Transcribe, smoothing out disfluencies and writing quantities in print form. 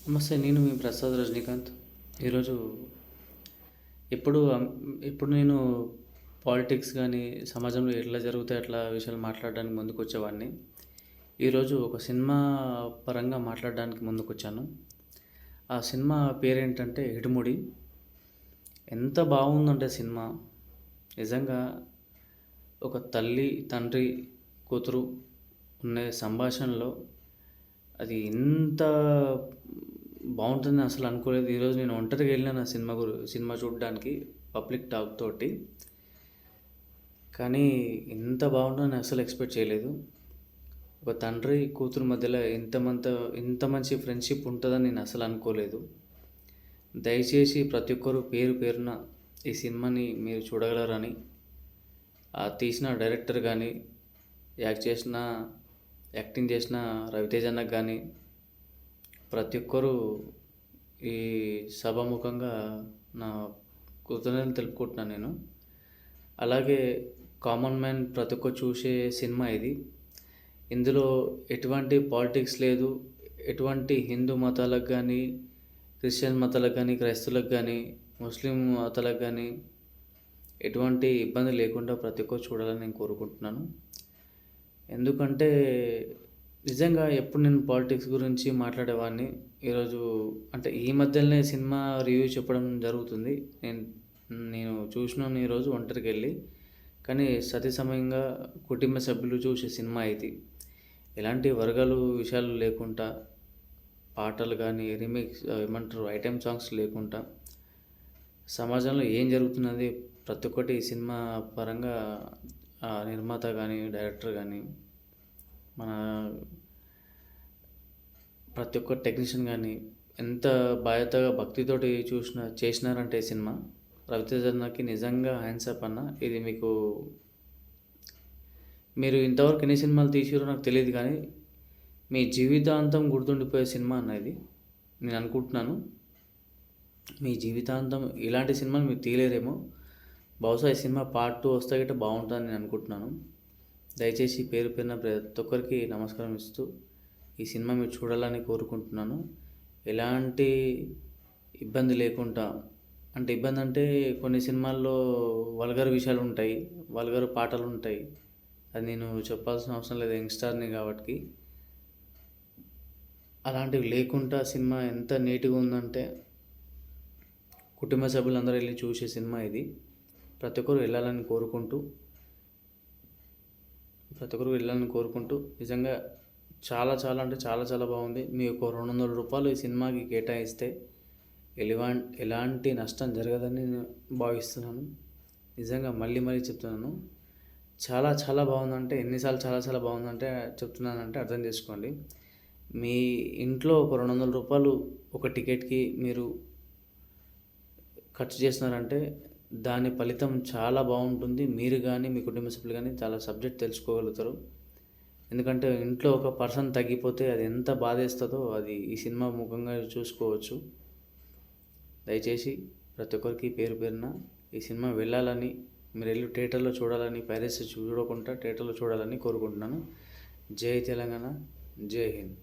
నమస్తే. నేను మీ ప్రసాద్ రజనీకాంత్. ఈరోజు ఎప్పుడు ఎప్పుడు నేను పాలిటిక్స్ కానీ సమాజంలో ఎట్లా జరుగుతాయి అట్లా విషయాలు మాట్లాడడానికి ముందుకు వచ్చేవాడిని. ఈరోజు ఒక సినిమా పరంగా మాట్లాడడానికి ముందుకొచ్చాను. ఆ సినిమా పేరేంటంటే 'ఇడుముడి'. ఎంత బాగుందంటే సినిమా నిజంగా ఒక తల్లి, తండ్రి, కూతురు ఉండే సంభాషణలో అది ఇంత బాగుంటుందని అసలు అనుకోలేదు. ఈరోజు నేను ఒంటరిగా వెళ్ళినాను ఆ సినిమా చూడడానికి పబ్లిక్ టాక్ తోటి. కానీ ఇంత బాగుంటుందని అసలు ఎక్స్పెక్ట్ చేయలేదు. ఒక తండ్రి కూతురు మధ్యలో ఇంత మంచి ఫ్రెండ్షిప్ ఉంటుందని నేను అసలు అనుకోలేదు. దయచేసి ప్రతి ఒక్కరు పేరు పేరున ఈ సినిమాని మీరు చూడగలరని, ఆ తీసిన డైరెక్టర్ కానీ, యాక్టింగ్ చేసిన రవితేజ అన్నకు కానీ ప్రతి ఒక్కరూ ఈ సభాముఖంగా నా కృతజ్ఞతలు తెలుపుకుంటున్నాను నేను. అలాగే కామన్ మ్యాన్ ప్రతి ఒక్కరు చూసే సినిమా ఇది. ఇందులో ఎటువంటి పాలిటిక్స్ లేదు. ఎటువంటి హిందూ మతాలకు కానీ, క్రిస్టియన్ మతాలకు కానీ, క్రైస్తవులకు కానీ, ముస్లిం మతాలకు కానీ ఎటువంటి ఇబ్బంది లేకుండా ప్రతి ఒక్కరు చూడాలని నేను కోరుకుంటున్నాను. ఎందుకంటే నిజంగా ఎప్పుడు నేను పాలిటిక్స్ గురించి మాట్లాడేవాడిని. ఈరోజు అంటే ఈ మధ్యలోనే సినిమా రివ్యూ చెప్పడం జరుగుతుంది. నేను చూసినాను ఈరోజు ఒంటరికి వెళ్ళి. కానీ సమయంగా కుటుంబ సభ్యులు చూసే సినిమా ఇది. ఎలాంటి వర్గాలు విషయాలు లేకుండా, పాటలు కానీ ఐటెం సాంగ్స్ లేకుండా సమాజంలో ఏం జరుగుతున్నది ప్రతి ఒక్కటి ఈ సినిమా పరంగా నిర్మాత కానీ, డైరెక్టర్ కానీ, మన ప్రతి ఒక్క టెక్నీషియన్ కానీ ఎంత బాధ్యతగా భక్తితోటి చేసినారంటే ఈ సినిమా. రవితేజ అన్నకి నిజంగా హ్యాండ్సప్ అన్న. ఇది మీరు ఇంతవరకు ఎన్ని సినిమాలు తీసిరో నాకు తెలియదు, కానీ మీ జీవితాంతం గుర్తుండిపోయే సినిమా అన్న ఇది. నేను అనుకుంటున్నాను మీ జీవితాంతం ఇలాంటి సినిమాలు మీరు తీయలేరేమో. బహుశా ఈ సినిమా పార్ట్ 2 వస్తే గట్రా బాగుంటుందని నేను అనుకుంటున్నాను. దయచేసి పేరు పేరున ప్రతి ఒక్కరికి నమస్కారం ఇస్తూ ఈ సినిమా మీరు చూడాలని కోరుకుంటున్నాను. ఎలాంటి ఇబ్బంది లేకుండా, అంటే ఇబ్బంది అంటే కొన్ని సినిమాల్లో వల్గర్ విషయాలు ఉంటాయి, వల్గర్ పాటలు ఉంటాయి. అది నేను చెప్పాల్సిన అవసరం లేదు, యంగ్స్టార్ని కాబట్టి. అలాంటివి లేకుండా సినిమా ఎంత నీట్గా ఉందంటే కుటుంబ సభ్యులందరూ వెళ్ళి చూసే సినిమా ఇది. ప్రతి ఒక్కరు వెళ్ళాలని కోరుకుంటూ నిజంగా చాలా చాలా అంటే చాలా చాలా బాగుంది. మీకు ₹200 ఈ సినిమాకి కేటాయిస్తే ఎలాంటి నష్టం జరగదని నేను భావిస్తున్నాను. నిజంగా మళ్ళీ చెప్తున్నాను, చాలా చాలా బాగుందంటే ఎన్నిసార్లు చాలా చాలా బాగుందంటే చెప్తున్నానంటే అర్థం చేసుకోండి. మీ ఇంట్లో ఒక ₹200 ఒక టికెట్కి మీరు ఖర్చు చేస్తున్నారంటే దాని ఫలితం చాలా బాగుంటుంది. మీరు కానీ, మీ కుటుంబ సభ్యులు కానీ చాలా సబ్జెక్ట్ తెలుసుకోగలుగుతారు. ఎందుకంటే ఇంట్లో ఒక పర్సన్ తగ్గిపోతే అది ఎంత బాధేస్తుందో అది ఈ సినిమా ముఖంగా చూసుకోవచ్చు. దయచేసి ప్రతి ఒక్కరికి పేరు పేరున ఈ సినిమా వెళ్ళాలని, మీరు వెళ్ళి థియేటర్లో చూడాలని, పైరసీ చూడకుండా థియేటర్లో చూడాలని కోరుకుంటున్నాను. జై తెలంగాణ, జై హింద్.